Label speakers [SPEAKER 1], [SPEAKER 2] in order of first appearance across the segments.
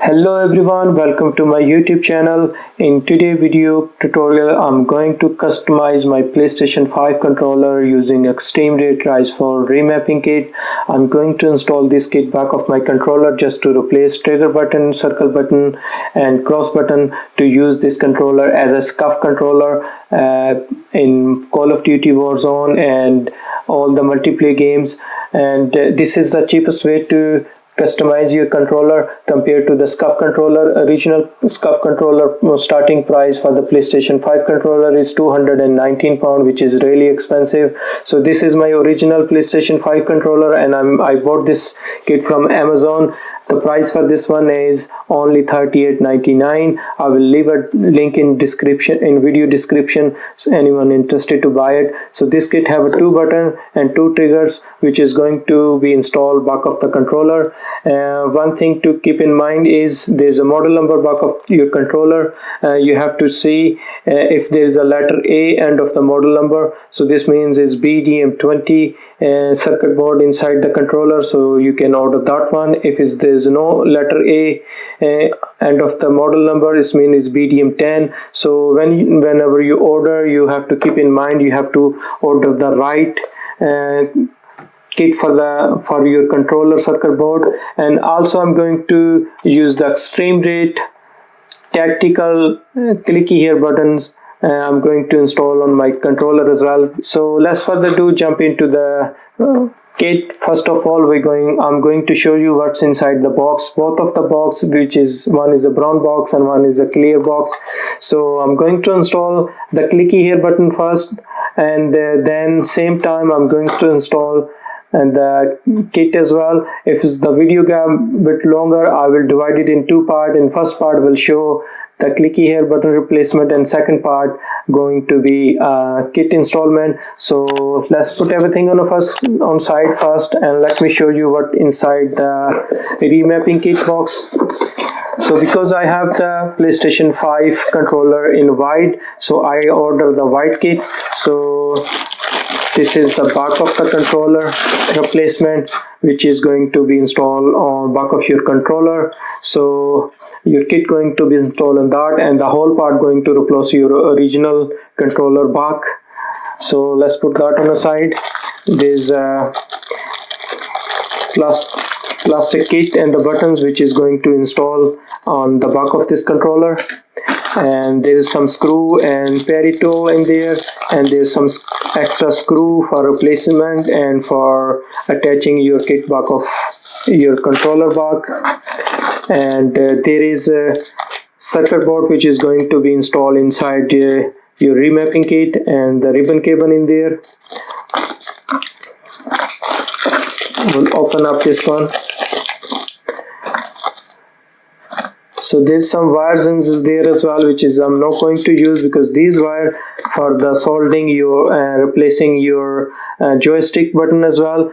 [SPEAKER 1] Hello everyone, welcome to my YouTube channel. In today's video tutorial, I'm going to customize my PlayStation 5 controller using Extremerate Ps5 for remapping kit. I'm going to install this kit back of my controller just to replace trigger button, circle button and cross button to use this controller as a scuf controller in Call of Duty Warzone and all the multiplayer games. And this is the cheapest way to customize your controller compared to the scuf controller. Original scuf controller starting price for the PlayStation 5 controller is £219, which is really expensive. So this is my original PlayStation 5 controller and I bought this kit from Amazon. The price for this one is only $38.99. I will leave a link in video description, so anyone interested to buy it. So this kit have a 2 button and 2 triggers, which is going to be installed back of the controller. One thing to keep in mind is there's a model number back of your controller. You have to see if there is a letter A end of the model number. So this means is BDM-010 circuit board inside the controller, so you can order that one. If there's no letter A end of the model number, it means BDM-10. So whenever you order, you have to keep in mind you have to order the right kit for your controller circuit board. And also I'm going to use the Extremerate Tactile Clicky hair buttons. I'm going to install on my controller as well. So let's further ado jump into the kit. First of all, I'm going to show you what's inside the box. Both of the box, one is a brown box and one is a clear box. So I'm going to install the Clicky hair button first, and then same time I'm going to install and the kit as well. If the video gap a bit longer, I will divide it in 2 parts. In first part will show the Clicky hair button replacement, and second part going to be kit installment. So let's put everything on side first, and let me show you what inside the remapping kit box. So because I have the PlayStation 5 controller in white, so I order the white kit. So this is the back of the controller replacement, which is going to be installed on back of your controller. So your kit going to be installed on that, and the whole part going to replace your original controller back. So let's put that on the side. There's a plastic kit and the buttons which is going to install on the back of this controller. And there is some screw and perry tool in there, and there's some extra screw for replacement and for attaching your kit back of your controller back. And there is a circuit board which is going to be installed inside your remapping kit, and the ribbon cable in there. We'll open up this one. So there's some wires in there as well, which is I'm not going to use because these wire for the soldering your replacing your joystick button as well.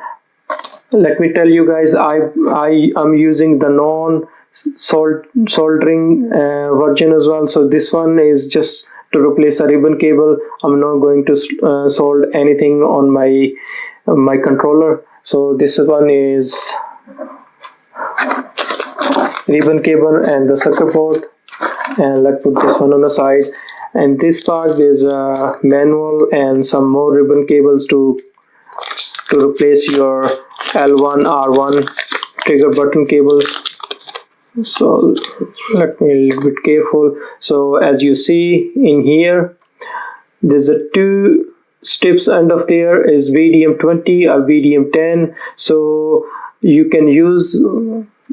[SPEAKER 1] Let me tell you guys, I'm using the soldering version as well. So this one is just to replace a ribbon cable. I'm not going to solder anything on my controller. So this one is ribbon cable and the circuit board, and let's put this one on the side. And this part there's a manual and some more ribbon cables to replace your L1 R1 trigger button cables. So let me be a little bit careful. So as you see in here, there's a 2 strips end of there is BDM-0 or BDM-10. So you can use,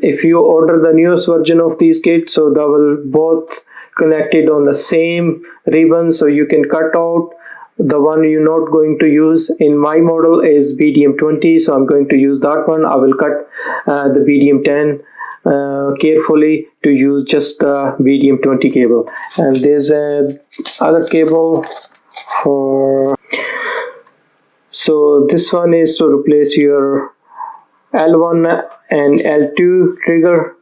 [SPEAKER 1] if you order the newest version of these kits, so they will both connected on the same ribbon, so you can cut out the one you're not going to use. In my model is BDM-0, so I'm going to use that one. I will cut the BDM-10 carefully to use just the BDM-0 cable. And there's a other cable for, so this one is to replace your L1 and L2 trigger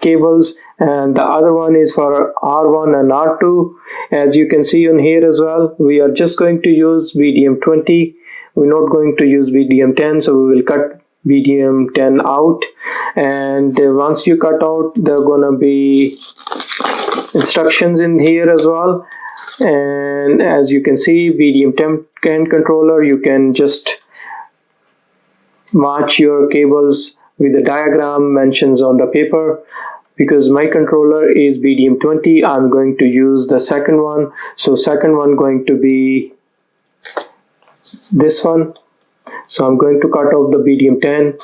[SPEAKER 1] cables, and the other one is for R1 and R2. As you can see on here as well, we are just going to use BDM-0. We're not going to use BDM-10, so we will cut BDM-10 out, and once you cut out, there are gonna be instructions in here as well. And as you can see, BDM-10 controller, you can just match your cables with the diagram mentions on the paper. Because my controller is BDM-20, I'm going to use the second one. So second one going to be this one. So I'm going to cut off the BDM-10.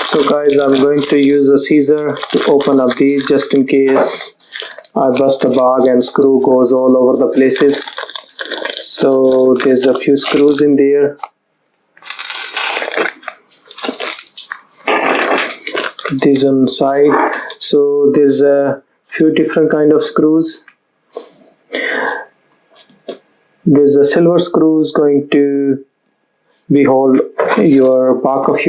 [SPEAKER 1] So guys, I'm going to use a scissor to open up these just in case I bust a bag and screw goes all over the places. So there's a few screws in there. This on side. So there's a few different kind of screws. There's a silver screws going to be hold your back of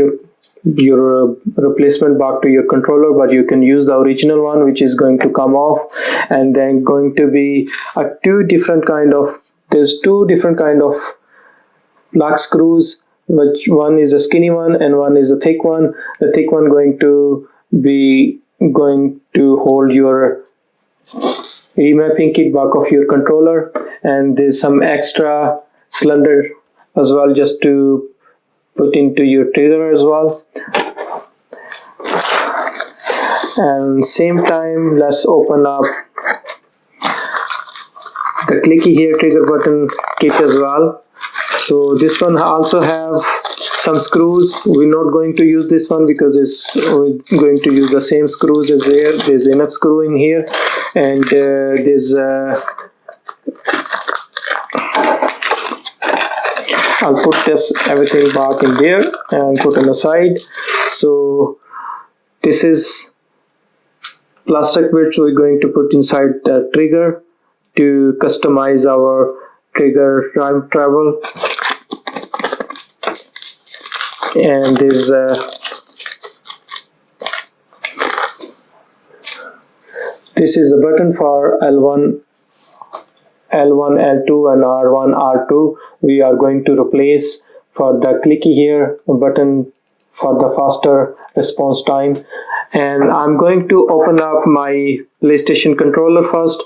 [SPEAKER 1] your replacement back to your controller, but you can use the original one, which is going to come off. And then going to be there's two different kind of black screws, which one is a skinny one and one is a thick one. The thick one going to hold your remapping kit back of your controller, and there's some extra cylinder as well just to put into your trigger as well. And same time, let's open up the Clicky Hair Trigger button kit as well. So this one also have some screws. We're not going to use this one because we're going to use the same screws as there. There's enough screw in here, and there's I'll put everything back in there and put on the side. So this is plastic bits we're going to put inside the trigger to customize our trigger time travel. And there's this is a button for L1, L2 and R1, R2. We are going to replace for the Clicky Hair button for the faster response time. And I'm going to open up my PlayStation controller first.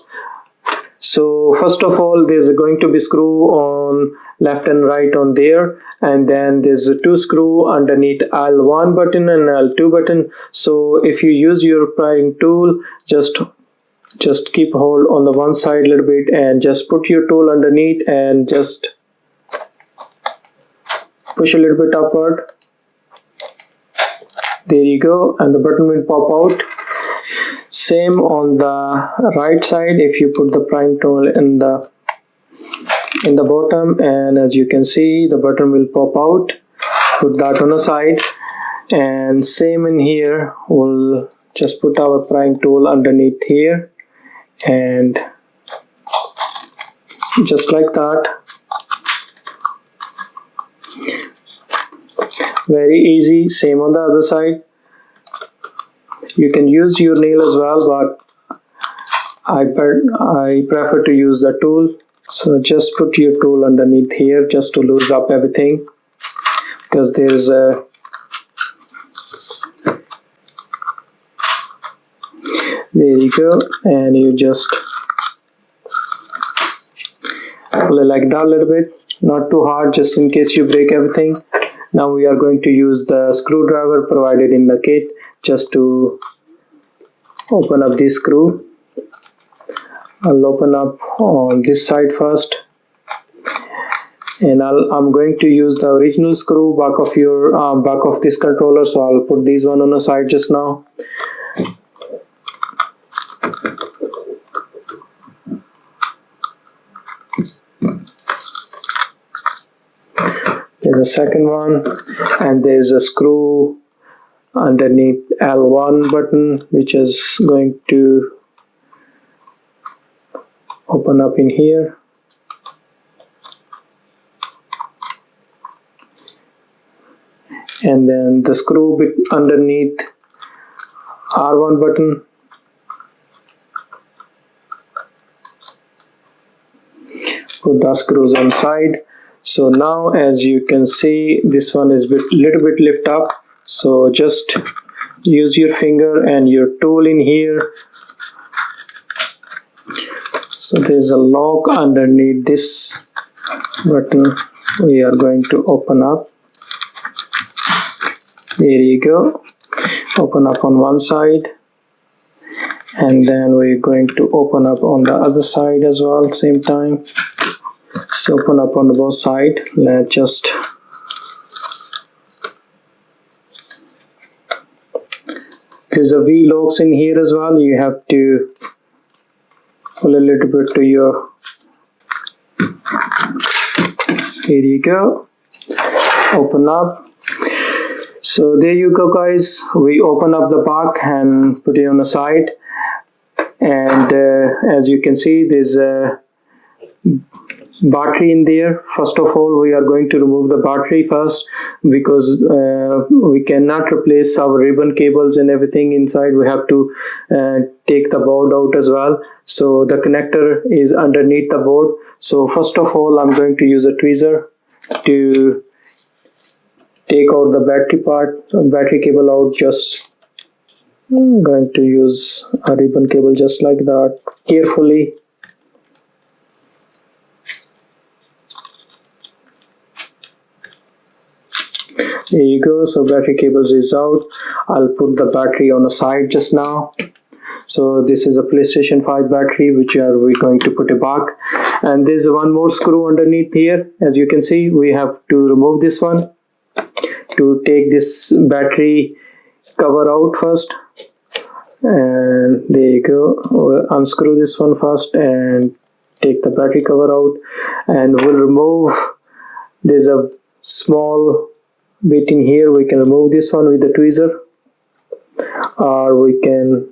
[SPEAKER 1] So first of all, there's going to be screw on left and right on there, and then there's a two screw underneath L1 button and L2 button. So if you use your prying tool, just keep hold on the one side a little bit and just put your tool underneath and just push a little bit upward. There you go, and the button will pop out. Same on the right side. If you put the prying tool in the bottom, and as you can see, the button will pop out. Put that on the side, and same in here. We'll just put our prying tool underneath here, and just like that. Very easy. Same on the other side. You can use your nail as well, but I prefer to use the tool. So just put your tool underneath here just to loosen up everything, because there's a there you go, and you just pull it like that a little bit, not too hard, just in case you break everything. Now we are going to use the screwdriver provided in the kit just to open up this screw. I'll open up on this side first, and I'm going to use the original screw back of this controller, so I'll put this one on the side just now. There's a second one, and there's a screw underneath L1 button, which is going to open up in here. And then the screw bit underneath R1 button. Put the screws on side. So now as you can see, this one is little bit lift up, so just use your finger and your tool in here. So there's a lock underneath this button. We are going to open up. There you go. Open up on one side, and then we're going to open up on the other side as well, same time. So open up on both sides. Let's just there's a V locks in here as well. You have to pull a little bit to your, here you go, open up. So there you go guys, we open up the back and put it on the side, and as you can see there's a battery in there. First of all, we are going to remove the battery first, because we cannot replace our ribbon cables and everything inside. We have to take the board out as well. So the connector is underneath the board. So first of all, I'm going to use a tweezer to take out the battery cable out. Just I'm going to use a ribbon cable just like that, carefully. There you go. So battery cables is out. I'll put the battery on the side just now. So this is a PlayStation 5 battery, which we're going to put it back. And there's one more screw underneath here. As you can see, we have to remove this one to take this battery cover out first. And there you go. We'll unscrew this one first and take the battery cover out. And we'll remove, there's a small bit in here. We can remove this one with the tweezer, or we can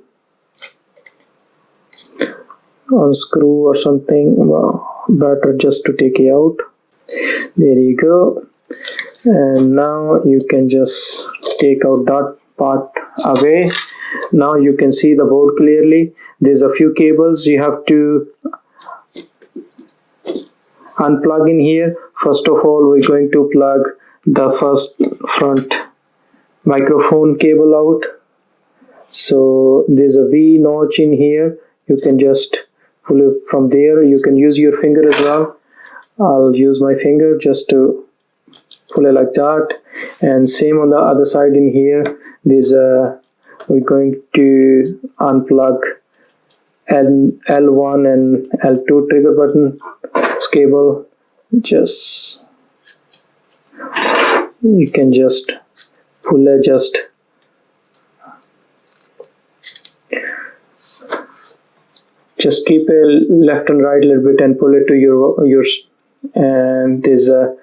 [SPEAKER 1] unscrew or something. Well, better just to take it out. There you go. And now you can just take out that part away. Now you can see the board clearly. There's a few cables you have to unplug in here. First of all, we're going to plug the first front microphone cable out. So there's a V notch in here. You can just pull it from there. You can use your finger as well. I'll use my finger just to pull it like that. And same on the other side in here. There's a, we're going to unplug L1 and L2 trigger button cable. Just you can just pull it, just keep it left and right a little bit and pull it to yours. And there's a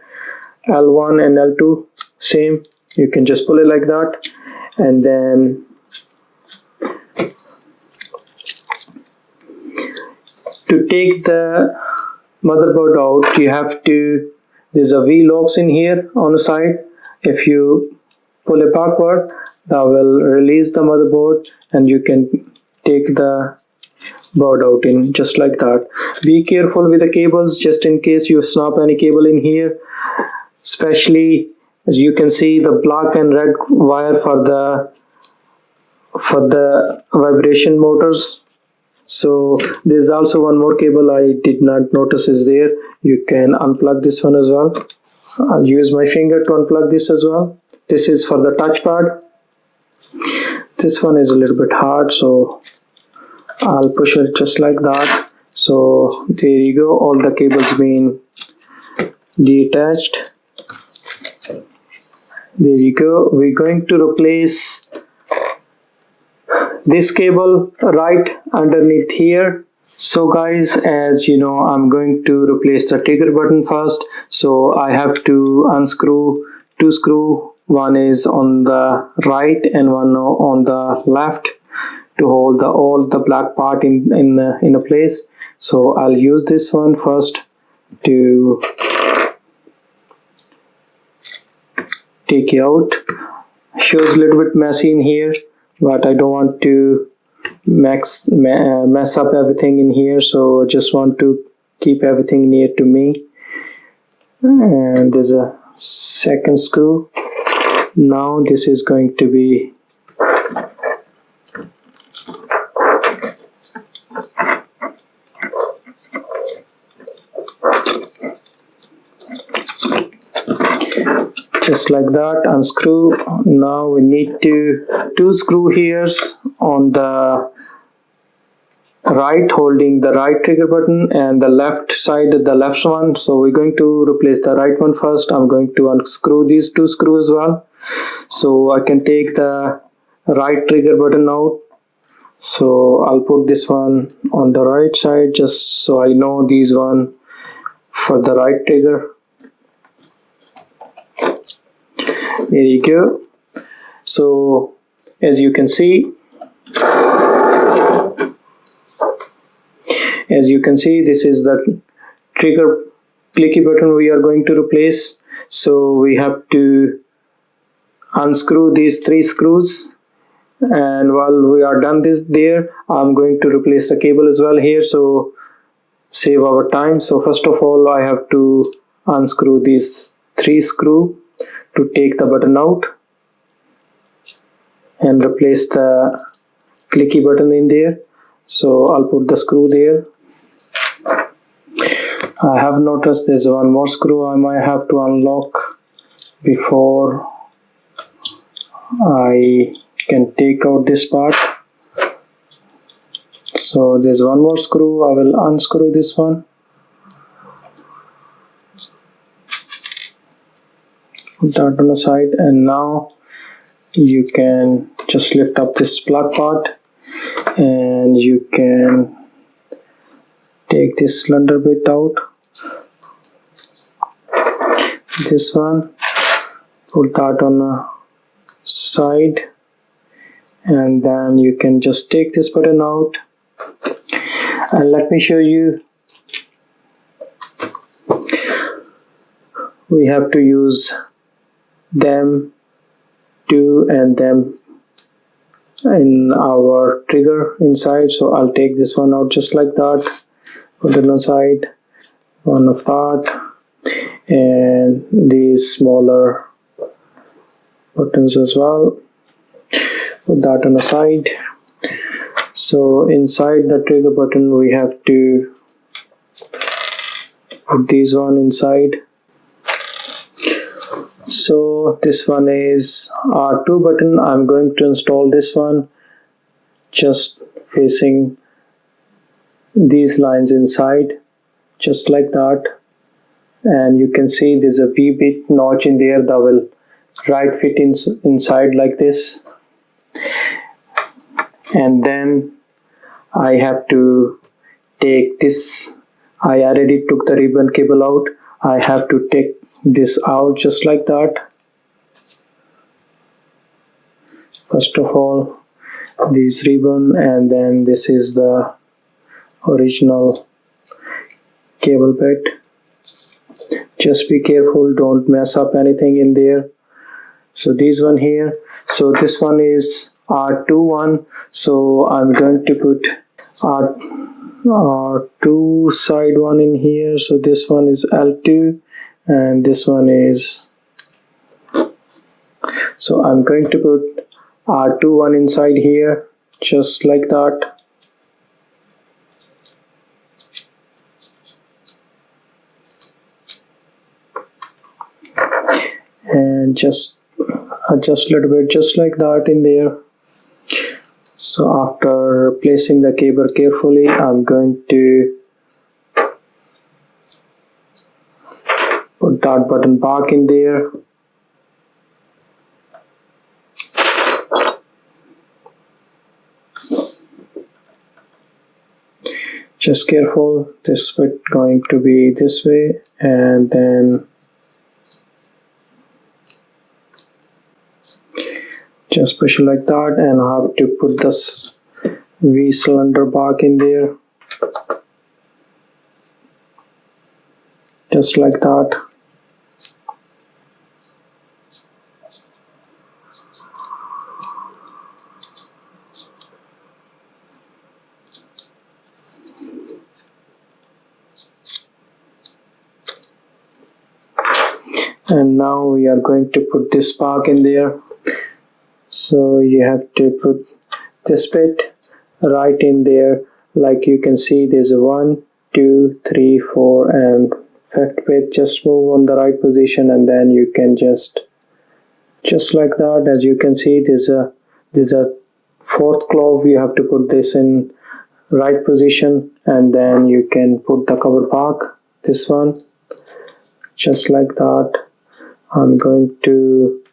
[SPEAKER 1] L1 and L2, same. You can just pull it like that, and then to take the motherboard out, you have to, there's a V locks in here on the side. If you pull it backward, that will release the motherboard, and you can take the board out in just like that. Be careful with the cables, just in case you snap any cable in here, especially as you can see the black and red wire for the vibration motors. So there's also one more cable I did not notice is there. You can unplug this one as well. I'll use my finger to unplug this as well. This is for the touchpad. This one is a little bit hard, so I'll push it just like that. So there you go, all the cables being detached. There you go. We're going to replace this cable right underneath here. So guys, as you know, I'm going to replace the trigger button first. So I have to unscrew two screws. One is on the right and one on the left to hold all the black part in a place. So I'll use this one first to take it out. Shows a little bit messy in here, but I don't want to mess up everything in here, so I just want to keep everything near to me. and there's a second screw. Now this is going to be just like that. Unscrew. Now we need two screw hairs on the right, holding the right trigger button, and the left side, the left one. So we're going to replace the right one first. I'm going to unscrew these two screws as well, so I can take the right trigger button out. So I'll put this one on the right side, just so I know these one for the right trigger. There you go. So as you can see, this is the trigger clicky button we are going to replace. So we have to unscrew these three screws, and while we are done this there, I'm going to replace the cable as well here, so save our time. So first of all, I have to unscrew these three screws to take the button out and replace the clicky button in there. So I'll put the screw there. I have noticed there's one more screw I might have to unlock before I can take out this part. So there's one more screw. I will unscrew this one. Put that on the side, and now you can just lift up this plug part and you can take this slender bit out. This one, put that on the side, and then you can just take this button out. And let me show you, we have to use them two and them in our trigger inside. So I'll take this one out just like that, put it on the side, one of that, and these smaller buttons as well, put that on the side. So inside the trigger button we have to put these one inside. So this one is R2 button. I'm going to install this one just facing these lines inside, just like that. And you can see there's a V-bit notch in there that will right fit inside like this. And then I have to take this, I already took the ribbon cable out. I have to take this out just like that. First of all, this ribbon, and then this is the original cable bit. Just be careful, don't mess up anything in there. So this one here, so this one is R2 one, so I'm going to put R2 side one in here. So this one is L2 and this one is, so I'm going to put R2 one inside here just like that. And just adjust a little bit just like that in there. So after placing the cable carefully, I'm going to put that button back in there. Just careful, this bit going to be this way, and then just push it like that, and I have to put this V cylinder back in there just like that. and now we are going to put this spark in there. So you have to put this bit right in there. Like you can see, there's a 1, 2, 3, 4 and 5th bit. Just move on the right position, and then you can just like that. As you can see, there's a 4th clove. You have to put this in right position, and then you can put the cover back, this one, just like that. I'm going to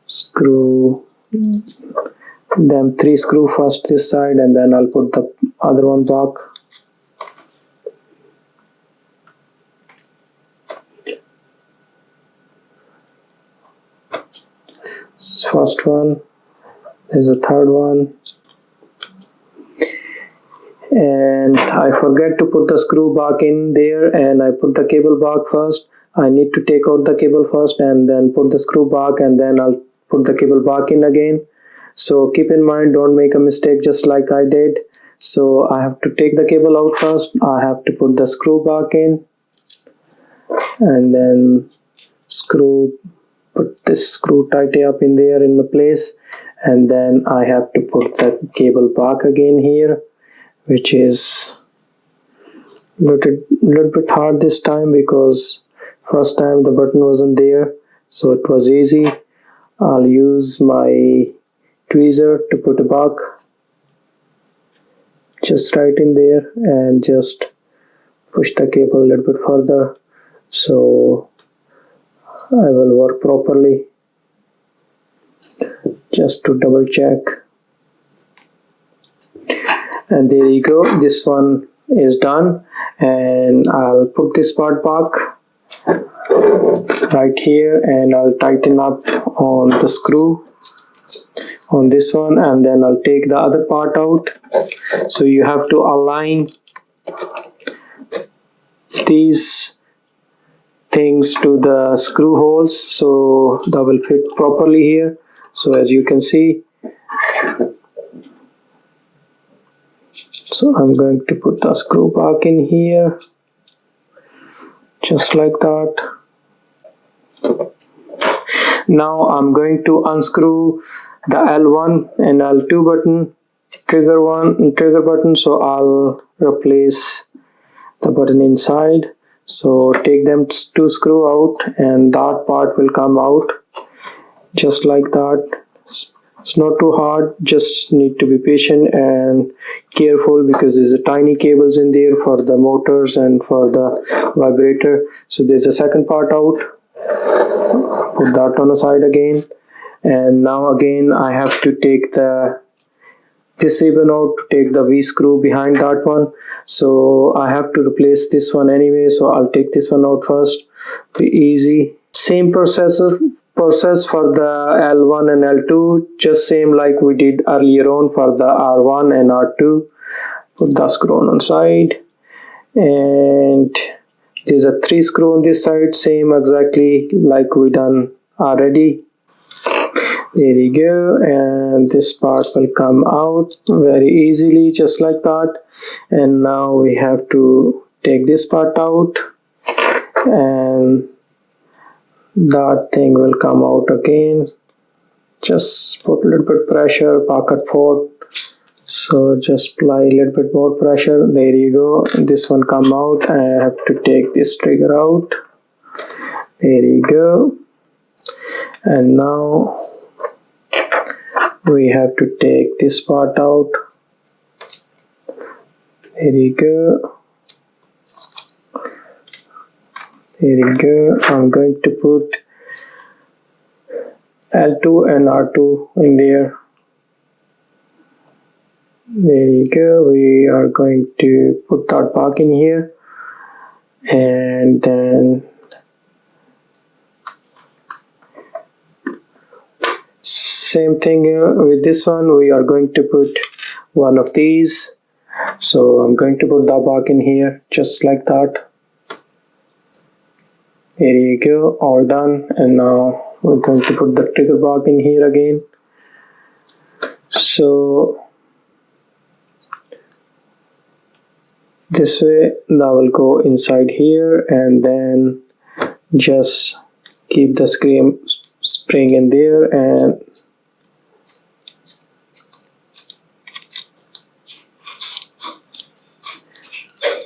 [SPEAKER 1] screw them 3 screw first this side, and then I'll put the other one back. First one, there's a 3rd one, and I forget to put the screw back in there, and I put the cable back first. I need to take out the cable first and then put the screw back, and then I'll put the cable back in again. So keep in mind, don't make a mistake just like I did. So I have to take the cable out first, I have to put the screw back in, and then put this screw tightly up in there in the place, and then I have to put the cable back again here, which is little bit hard this time because first time the button wasn't there, so it was easy. I'll use my tweezer to put it back just right in there and just push the cable a little bit further so I will work properly, just to double check. And there you go, this one is done, and I'll put this part back right here, and I'll tighten up on the screw on this one, and then I'll take the other part out. So you have to align these things to the screw holes so that will fit properly here. So as you can see, so I'm going to put the screw back in here just like that. Now I'm going to unscrew the L1 and L2 button, trigger button, so I'll replace the button inside. So take them to screw out, and that part will come out just like that. It's not too hard, just need to be patient and careful because there's a tiny cables in there for the motors and for the vibrator. So there's a second part out, put that on the side again, and now again I have to take this ribbon out to take the V screw behind that one. So I have to replace this one anyway, so I'll take this one out first. Be easy. Same process for the L1 and L2, just same like we did earlier on for the R1 and R2. Put the screw on side, and there's a 3 screw on this side, same exactly like we done already. There you go, and this part will come out very easily just like that. And now we have to take this part out, and that thing will come out again. Just put a little bit pressure back and forth, so just apply a little bit more pressure. There you go, this one come out. I have to take this trigger out. There you go, and now we have to take this part out. There you go. There you go. I'm going to put L2 and R2 in there. There you go. We are going to put that back in here, and then same thing with this one. We are going to put one of these. So I'm going to put that back in here just like that. There you go, all done. And now we're going to put the trigger back in here again. So this way. That will go inside here, and then just keep the spring in there, and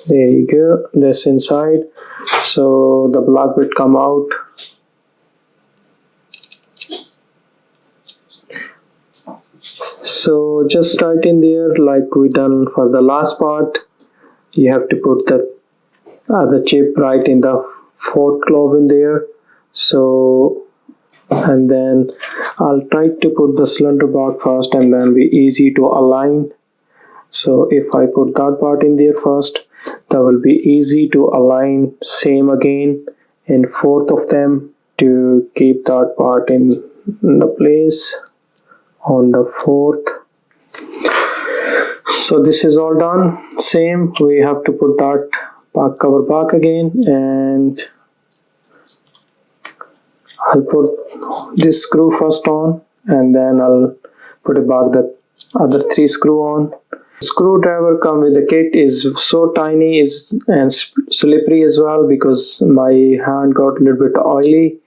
[SPEAKER 1] there you go, this inside, so the block will come out. So just right in there, like we done for the last part, you have to put the other chip right in the fourth glove in there. So, and then I'll try to put the cylinder part first, and then be easy to align. So if I put that part in there first, that will be easy to align. Same again in fourth of them to keep that part in the place on the fourth. So this is all done. Same, we have to put that back cover back again, and I'll put this screw first on, and then I'll put it back the other 3 screw on. Screwdriver come with the kit is so tiny and slippery as well, because my hand got a little bit oily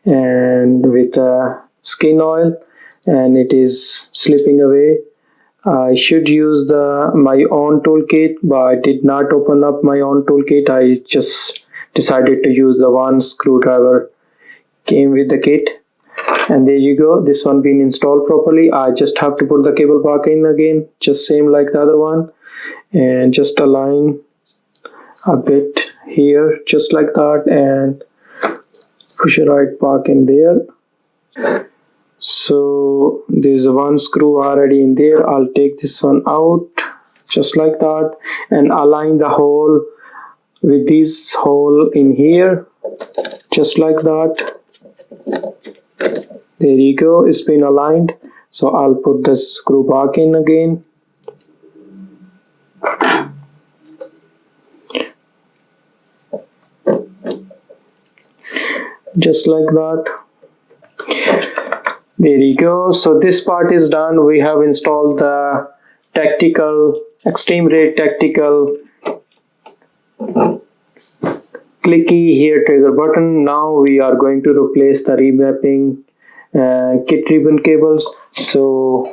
[SPEAKER 1] and with skin oil, and it is slipping away. I should use my own toolkit, but I did not open up my own toolkit. I just decided to use the one screwdriver came with the kit, and there you go, this one been installed properly. I just have to put the cable back in again, just same like the other one, and just align a bit here just like that, and push it right back in there. So there's one screw already in there. I'll take this one out just like that, and align the hole with this hole in here just like that. There you go, it's been aligned. So I'll put the screw back in again. Just like that. There you go. So this part is done. We have installed the Extremerate Tactile Clicky Hair Trigger button. Now we are going to replace the Remaping kit ribbon cables. So